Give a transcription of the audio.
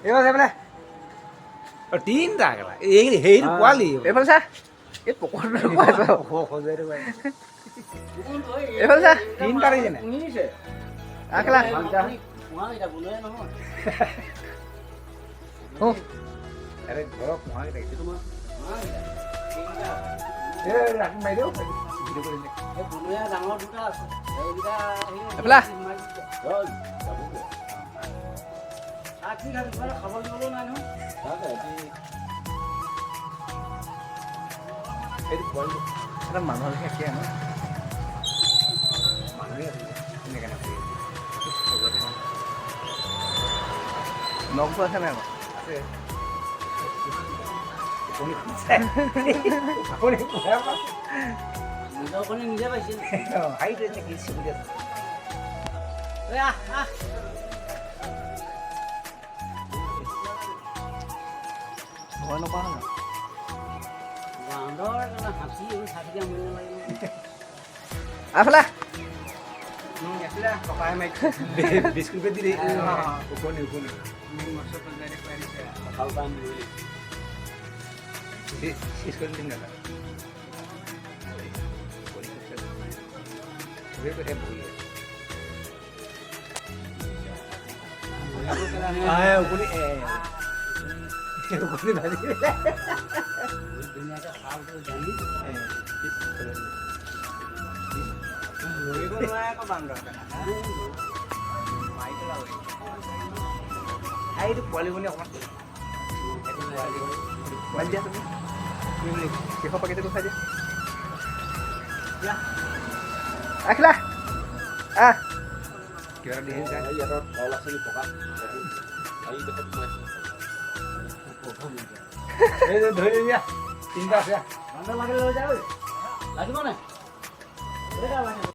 এইফালে এইফালে তিনিটা একেবাৰে হেৰিটো পোৱালি এইফালে চা এই পকৰটো এইফালে চা তিনিটা দেখিছেনে আখেলা আৰে ঘৰৰ পোহাকে দেখিছে তোমাৰ ৰাতি মাৰি দিওঁ ভিডিঅ' কৰি এইফালে এইটো পোৱালি এটা মানুহৰ লেখীয়া কি আমাৰ মানুহে এনেকৈ নাথাকে নখটো আছে নাই আমাৰ আছে আপুনি খুলিছে আপুনি পুৰা পাইছে নিজে পাইছিল হাইট আছে কি সুবিধা আছে ভয় নকৰা হয় হাঁচি চাকি আমনি নালাগে আফালে আছিলে ককাই মাইক বিস্কুট পেট দি ওপৰনি ওপৰনি ভাল পাম শেষ কৰি দিম দাদা ওপৰনি ওপৰনি ভাজি ধুনীয়াকৈ খালটো জানি ধৰিব নোৱাৰে আকৌ বান্দৰ এইটো পোৱালি বনি অকণমান মাৰি দিয়া তুমি শেষৰ পেকেটটো খাই দিয়া আখিলা আহ কিবা এটা দেখিছে ইয়াত কল আছে নি পকা এই ধৰি দিয়া তিনিটা আছে লাগিব নাই